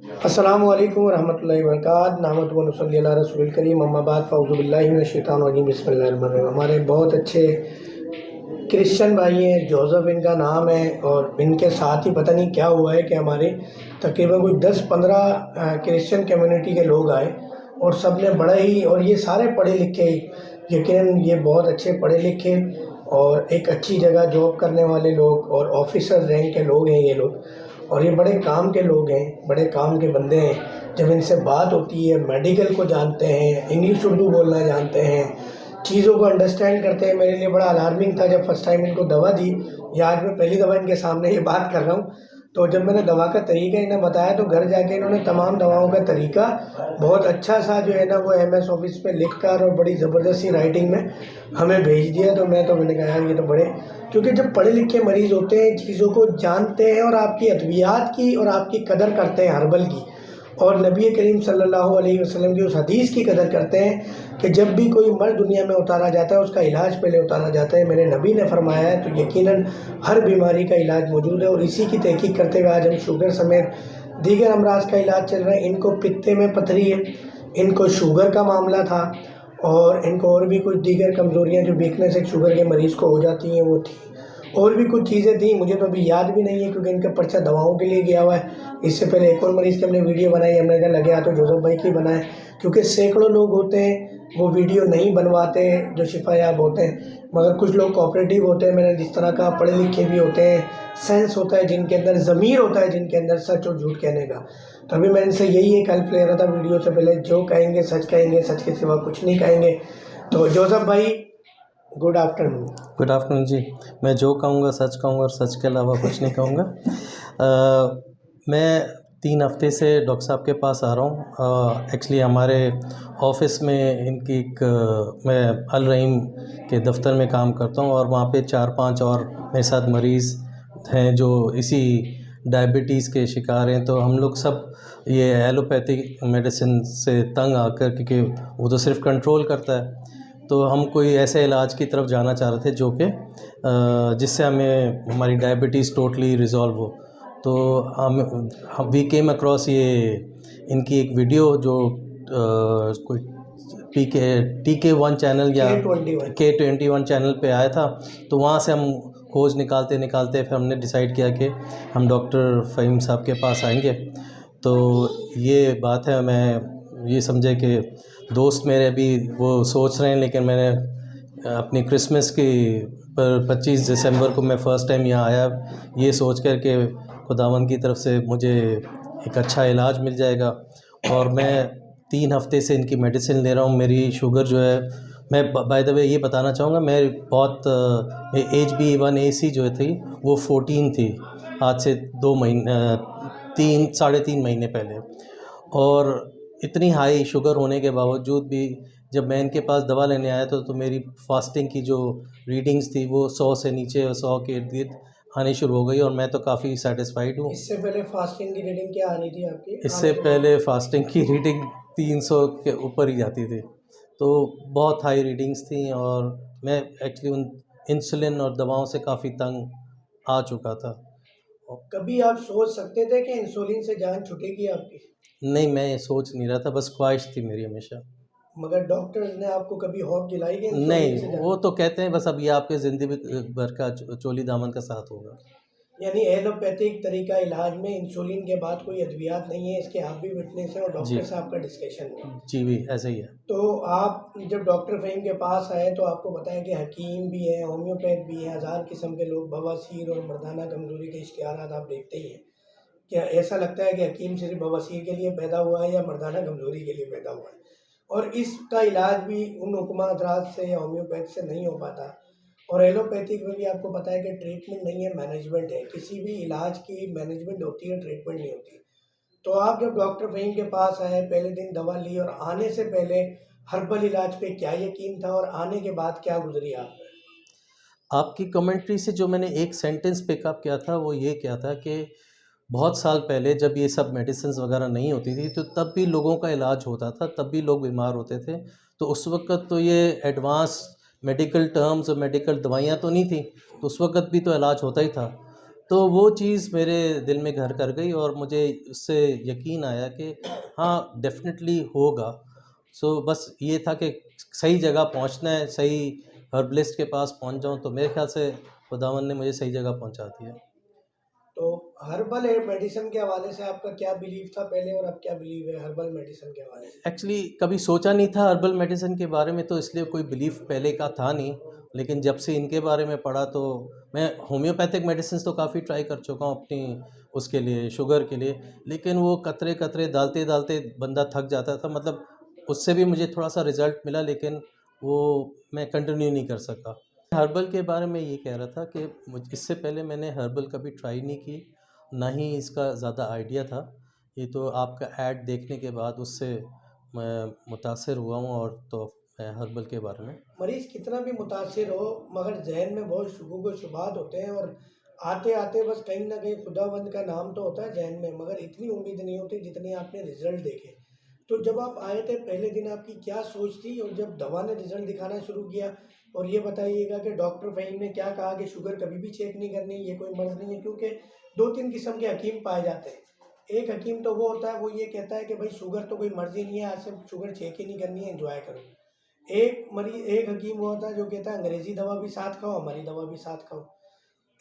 अस्सलामु अलैकुम वरहमतुल्लाहि वबरकातुहू नहमदुहु व नसल्ली अला रसूलिल करीम अम्मा बाद फ़अऊज़ु बिल्लाहि मिनश शैतानिर रजीम बिस्मिल्लाहिर्रहमानिर्रहीम। हमारे बहुत अच्छे क्रिश्चियन भाई हैं, जोसेफ इनका नाम है, और इनके साथ ही पता नहीं क्या हुआ है कि हमारे तकरीबन कोई 10-15 क्रिश्चियन कम्युनिटी के लोग आए और सब ने बड़ा ही, और ये सारे पढ़े लिखे, यकीनन ये बहुत अच्छे पढ़े लिखे और एक अच्छी जगह जॉब करने वाले लोग और ऑफिसर रैंक के लोग हैं ये लोग, और ये बड़े काम के लोग हैं, बड़े काम के बंदे हैं। जब इनसे बात होती है, मेडिकल को जानते हैं, इंग्लिश उर्दू बोलना जानते हैं, चीज़ों को अंडरस्टैंड करते हैं। मेरे लिए बड़ा अलार्मिंग था जब फर्स्ट टाइम इनको दवा दी, या आज मैं पहली दफ़ा इनके सामने ये बात कर रहा हूँ। तो जब मैंने दवा का तरीका इन्हें बताया तो घर जाके इन्होंने तमाम दवाओं का तरीका बहुत अच्छा सा जो है ना वो एमएस ऑफिस पे लिख कर और बड़ी ज़बरदस्ती राइटिंग में हमें भेज दिया। तो मैंने कहा यार ये तो बड़े, क्योंकि जब पढ़े लिखे मरीज़ होते हैं, चीज़ों को जानते हैं और आपकी अद्वियात की और आपकी कदर करते हैं, हर्बल की, और नबी करीम सल्लल्लाहु अलैहि वसल्लम की उस हदीस की कदर करते हैं कि जब भी कोई मर्द दुनिया में उतारा जाता है उसका इलाज पहले उतारा जाता है। मेरे नबी ने फरमाया है, तो यकीनन हर बीमारी का इलाज मौजूद है। और इसी की तहकीक करते हुए आज हम शुगर समेत दीगर अमराज का इलाज चल रहा है। इनको पित्ते में पथरी है, इनको शुगर का मामला था, और इनको और भी कुछ दीगर कमज़ोरियाँ जो वीकनेस एक शुगर के मरीज़ को हो जाती हैं वो थी, और भी कुछ चीज़ें थी, मुझे तो अभी याद भी नहीं है क्योंकि इनका पर्चा दवाओं के लिए गया हुआ है। इससे पहले एक और मरीज़ की हमने वीडियो बनाई, हमने कहा लगे तो जोसेफ भाई की बनाए, क्योंकि सैकड़ों लोग होते हैं वो वीडियो नहीं बनवाते जो शिफायाब होते हैं, मगर कुछ लोग कोऑपरेटिव होते हैं, मैंने जिस तरह का पढ़े लिखे भी होते हैं, सेंस होता है जिनके अंदर, ज़मीर होता है जिनके अंदर सच और झूठ कहने का। तभी मैं इनसे यही एक हेल्प ले रहा था वीडियो से पहले, जो कहेंगे, सच के सिवा कुछ नहीं कहेंगे। तो जोसेफ भाई गुड आफ्टरनून। गुड आफ्टरनून जी। मैं जो कहूँगा सच कहूँगा और सच के अलावा कुछ नहीं कहूँगा। मैं 3 हफ्ते से डॉक्टर साहब के पास आ रहा हूँ। एक्चुअली हमारे ऑफिस में इनकी एक मैं अल रहीम के दफ्तर में काम करता हूँ, और वहाँ पे 4-5 और मेरे साथ मरीज़ हैं जो इसी डायबिटीज़ के शिकार हैं। तो हम लोग सब ये एलोपैथिक मेडिसिन से तंग आकर, क्योंकि वो तो सिर्फ कंट्रोल करता है, तो हम कोई ऐसे इलाज की तरफ जाना चाह रहे थे जो कि जिससे हमें हमारी डायबिटीज़ टोटली रिज़ॉल्व हो। तो हम वी केम अक्रॉस ये इनकी एक वीडियो जो कोई TK1 चैनल या K21 चैनल पे आया था। तो वहाँ से हम खोज निकालते निकालते फिर हमने डिसाइड किया कि हम डॉक्टर फ़हीम साहब के पास आएंगे। तो ये बात है, मैं ये समझे कि दोस्त मेरे भी वो सोच रहे हैं, लेकिन मैंने अपनी क्रिसमस की पर 25 दिसंबर को मैं फ़र्स्ट टाइम यहाँ आया, ये सोच कर के खुदावंद की तरफ से मुझे एक अच्छा इलाज मिल जाएगा। और मैं 3 हफ्ते से इनकी मेडिसिन ले रहा हूँ। मेरी शुगर जो है, मैं बाय द वे ये बताना चाहूँगा, मैं बहुत HbA1c जो थी वो 14 थी आज से 2 महीने 3-3.5 महीने पहले। और इतनी हाई शुगर होने के बावजूद भी जब मैं इनके पास दवा लेने आया तो मेरी फास्टिंग की जो रीडिंग्स थी वो 100 से नीचे और 100 के इर्द-गिर्द आनी शुरू हो गई, और मैं तो काफ़ी सेटिस्फाइड हूँ। इससे पहले फास्टिंग की रीडिंग क्या आ रही थी आपकी? इससे पहले फास्टिंग की रीडिंग 300 के ऊपर ही जाती थी, तो बहुत हाई रीडिंग्स थी, और मैं एक्चुअली उन इंसुलिन और दवाओं से काफ़ी तंग आ चुका था। कभी आप सोच सकते थे कि इंसुलिन से जान छूटेगी आपकी? नहीं, मैं ये सोच नहीं रहा था, बस ख्वाहिश थी मेरी हमेशा। मगर डॉक्टर्स ने आपको कभी होप दिलाई कि इंसुलिन से नहीं, जान? वो तो कहते हैं बस अब ये आपके ज़िंदगी भर का चोली दामन का साथ होगा। यानी एलोपैथिक तरीका इलाज में इंसुलिन के बाद कोई अद्वियात नहीं है, इसके आप भी विटनेस हैं और जी डॉक्टर साहब का डिस्कशन है। जी भी ऐसे ही है। तो आप जब डॉक्टर फ़हीम के पास आए तो आपको बताया कि हकीम भी हैं, होम्योपैथ भी हैं, हज़ार किस्म के लोग, बवासीर और मर्दाना कमज़ोरी के इश्तिहारात आप देखते ही हैं। क्या ऐसा लगता है कि हकीम सिर्फ बवासीर के लिए पैदा हुआ है या मर्दाना कमज़ोरी के लिए पैदा हुआ है? और इसका इलाज भी उन हुक्मा हज़रात से या होम्योपैथ से नहीं हो पाता। और एलोपैथिक में भी आपको पता है कि ट्रीटमेंट नहीं है, मैनेजमेंट है। किसी भी इलाज की मैनेजमेंट होती है, ट्रीटमेंट नहीं होती। तो आप जब डॉक्टर फ़हीम के पास आए, पहले दिन दवा ली, और आने से पहले हर्बल इलाज पे क्या यकीन था और आने के बाद क्या गुजरी आप पे? आपकी कमेंट्री से जो मैंने एक सेंटेंस पिकअप किया था वो ये क्या था कि बहुत साल पहले जब ये सब मेडिसिन्स वगैरह नहीं होती थी तो तब भी लोगों का इलाज होता था, तब भी लोग बीमार होते थे। तो उस वक़्त तो ये एडवांस मेडिकल टर्म्स और मेडिकल दवाइयाँ तो नहीं थी, तो उस वक़्त भी तो इलाज होता ही था। तो वो चीज़ मेरे दिल में घर कर गई और मुझे उससे यकीन आया कि हाँ, डेफ़िनेटली होगा। सो बस ये था कि सही जगह पहुँचना है, सही हर्बलिस्ट के पास पहुँच जाऊँ, तो मेरे ख़्याल से खुदावंद ने मुझे सही जगह पहुँचा दिया। तो हर्बल मेडिसिन के हवाले से आपका क्या बिलीव था पहले और अब क्या बिलीव है हर्बल मेडिसिन के हवाले से? एक्चुअली कभी सोचा नहीं था हर्बल मेडिसिन के बारे में, तो इसलिए कोई बिलीफ पहले का था नहीं। लेकिन जब से इनके बारे में पढ़ा तो मैं होम्योपैथिक मेडिसिन तो काफ़ी ट्राई कर चुका हूँ अपनी उसके लिए, शुगर के लिए। लेकिन वो कतरे कतरे डालते डालते बंदा थक जाता था, मतलब उससे भी मुझे थोड़ा सा रिजल्ट मिला, लेकिन वो मैं कंटिन्यू नहीं कर सका। हर्बल के बारे में ये कह रहा था कि इससे पहले मैंने हर्बल कभी ट्राई नहीं की, ना ही इसका ज़्यादा आइडिया था। ये तो आपका ऐड देखने के बाद उससे मैं मुतासिर हुआ हूँ, और तो मैं हर्बल के बारे में। मरीज कितना भी मुतासिर हो मगर जहन में बहुत शुबुह व शुबात होते हैं और आते आते बस कहीं ना कहीं खुदावंद का नाम तो होता है जहन में, मगर इतनी उम्मीद नहीं होती जितनी आपने रिजल्ट देखे। तो जब आप आए थे पहले दिन आपकी क्या सोच थी और जब दवा ने रिजल्ट दिखाना शुरू किया? और ये बताइएगा कि डॉक्टर फ़हीम ने क्या कहा कि शुगर कभी भी चेक नहीं करनी, ये कोई मर्ज़ नहीं है, क्योंकि दो तीन किस्म के हकीम पाए जाते हैं। एक हकीम तो वो होता है, वो ये कहता है कि भाई शुगर तो कोई मर्ज़ ही नहीं है, आज से शुगर चेक ही नहीं करनी है, एंजॉय करो। एक हकीम वो होता है जो कहता है अंग्रेजी दवा भी साथ खाओ, हमारी दवा भी साथ खाओ।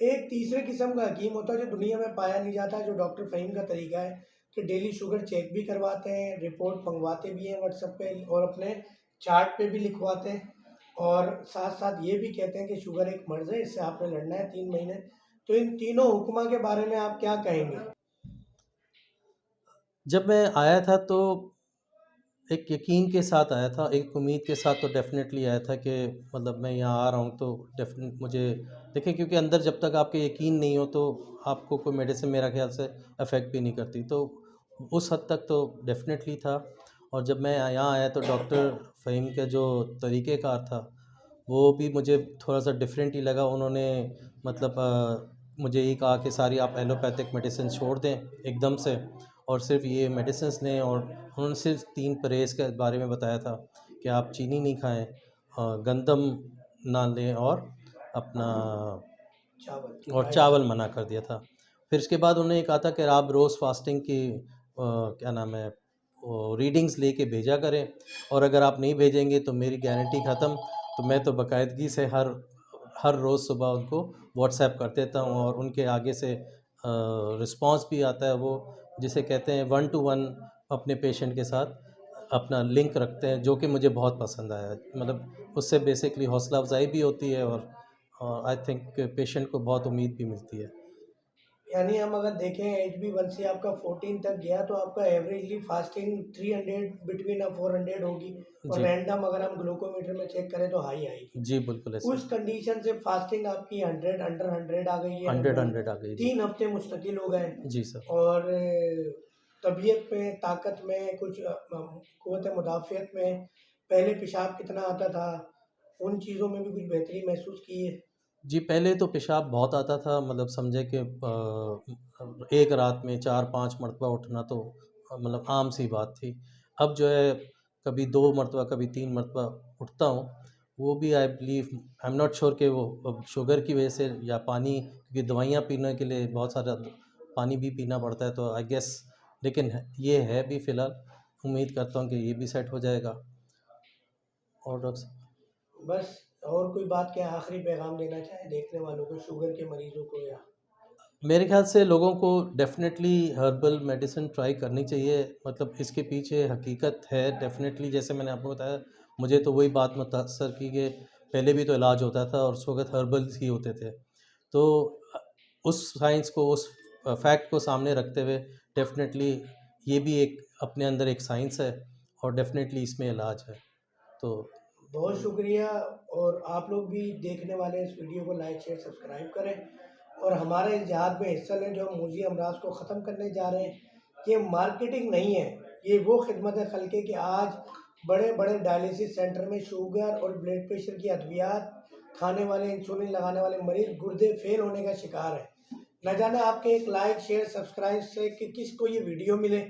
एक तीसरे किस्म का हकीम होता है जो दुनिया में पाया नहीं जाता, जो डॉक्टर फ़हीम का तरीका है कि डेली शुगर चेक भी करवाते हैं, रिपोर्ट मंगवाते भी हैं व्हाट्सएप पे और अपने चार्ट पे भी लिखवाते हैं, और साथ साथ ये भी कहते हैं कि शुगर एक मर्ज़ है, इससे आपने लड़ना है 3 महीने। तो इन तीनों हुक्मा के बारे में आप क्या कहेंगे? जब मैं आया था तो एक यकीन के साथ आया था, एक उम्मीद के साथ तो डेफ़िनेटली आया था कि मतलब मैं यहाँ आ रहा हूँ तो डेफ़िनेट मुझे देखिए, क्योंकि अंदर जब तक आपके यकीन नहीं हो तो आपको कोई मेडिसिन मेरा ख़्याल से अफ़ेक्ट भी नहीं करती। तो उस हद तक तो डेफ़िनेटली था। और जब मैं यहाँ आया तो डॉक्टर फ़हीम के जो तरीक़ेकार था, वो भी मुझे थोड़ा-सा डिफ़रेंट ही लगा। उन्होंने मतलब मुझे ये कहा कि सारी आप एलोपैथिक मेडिसिन छोड़ दें एकदम से, और सिर्फ़ ये मेडिसिन्स लें। और उन्होंने सिर्फ़ 3 परहेज़ के बारे में बताया था कि आप चीनी नहीं खाएँ, गंदम ना लें, और अपना चावल, और राइस। चावल मना कर दिया था। फिर उसके बाद उन्होंने ये कहा था कि आप रोज़ फ़ास्टिंग की क्या नाम है, वो रीडिंग्स लेके भेजा करें, और अगर आप नहीं भेजेंगे तो मेरी गारंटी ख़त्म। तो मैं तो बाकायदगी से हर हर रोज़ सुबह उनको व्हाट्सएप कर देता हूँ, और उनके आगे से रिस्पॉन्स भी आता है, वो जिसे कहते हैं 1 टू 1 अपने पेशेंट के साथ अपना लिंक रखते हैं, जो कि मुझे बहुत पसंद आया। मतलब उससे बेसिकली हौसला अफ़ज़ाई भी होती है, और आई थिंक पेशेंट को बहुत उम्मीद भी मिलती है। यानी हम अगर देखें HB1C आपका 14 तक गया तो आपका एवरेजली फास्टिंग 300 बिटवीन 400 होगी, और जी, रैंडम अगर हम ग्लूकोमीटर में चेक करें तो हाई आएगी। जी, बिल्कुल ऐसे उस कंडीशन से फास्टिंग आपकी 100 अंडर 100 आ गई है, 100 100 आ गई। जी, 3 हफ्ते मुस्तकिल हो गए। जी सर। और तबीयत में, ताकत में, कुछ क़ुव्वत मुदाफ़ियत में, पहले पेशाब कितना आता था, उन चीज़ों में भी कुछ बेहतरी महसूस की है? जी, पहले तो पेशाब बहुत आता था, मतलब समझे कि एक रात में 4-5 मरतबा उठना तो मतलब आम सी बात थी। अब जो है कभी 2 मरतबा, कभी 3 मरतबा उठता हूँ। वो भी I believe, I am not sure कि वो अब शुगर की वजह से या पानी, क्योंकि दवाइयाँ पीने के लिए बहुत सारा पानी भी पीना पड़ता है, तो आई गेस। लेकिन ये है भी फ़िलहाल, उम्मीद करता हूँ कि ये भी सेट हो जाएगा। और डॉक्टर साहब, बस, और कोई बात क्या आखिरी पैगाम देना चाहें देखने वालों को, शुगर के मरीजों को? या मेरे ख़्याल से लोगों को डेफ़िनेटली हर्बल मेडिसिन ट्राई करनी चाहिए। मतलब इसके पीछे हकीकत है डेफ़िनेटली, जैसे मैंने आपको बताया, मुझे तो वही बात मुतासर की कि पहले भी तो इलाज होता था और उस वक़्त हर्बल्स ही होते थे। तो अ, उस साइंस को, उस फैक्ट को सामने रखते हुए डेफ़िनेटली ये भी एक अपने अंदर एक साइंस है, और डेफ़िनेटली इसमें इलाज है। तो बहुत शुक्रिया। और आप लोग भी देखने वाले इस वीडियो को लाइक शेयर सब्सक्राइब करें और हमारे इस जहाद में हिस्सा लें जो हम मूजी अमराज को ख़त्म करने जा रहे हैं। ये मार्केटिंग नहीं है, ये वो खिदमत है खल्के कि आज बड़े बड़े डायलिसिस सेंटर में शुगर और ब्लड प्रेशर की अद्वियात खाने वाले, इंसुलिन लगाने वाले मरीज गुर्दे फेल होने का शिकार है। न जाने आपके एक लाइक शेयर सब्सक्राइब से कि किसको ये वीडियो मिले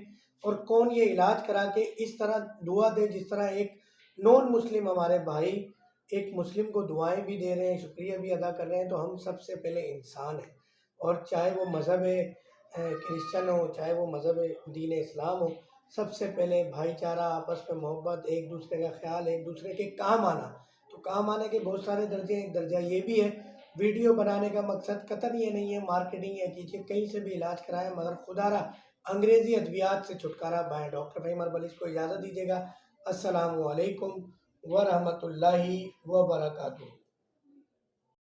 और कौन ये इलाज करा के इस तरह दुआ दे, जिस तरह एक नॉन मुस्लिम हमारे भाई एक मुस्लिम को दुआएं भी दे रहे हैं, शुक्रिया भी अदा कर रहे हैं। तो हम सबसे पहले इंसान हैं। और चाहे वो मज़हब क्रिश्चन हो, चाहे वो मज़हब दीन इस्लाम हो, सबसे पहले भाईचारा, आपस में मोहब्बत, एक दूसरे का ख्याल, एक दूसरे के काम आना। तो काम आने के बहुत सारे दर्जे हैं, एक दर्जा ये भी है। वीडियो बनाने का मकसद कतई ये नहीं है मार्केटिंग या कीजिए, कहीं से भी इलाज कराएं, मगर खुदारा अंग्रेज़ी अद्वियात से छुटकारा पाएँ। डॉक्टर फ़हीम हर्बल को इजाज़त दीजिएगा। अस्सलामु अलैकुम व रहमतुल्लाहि व बरकातुहू।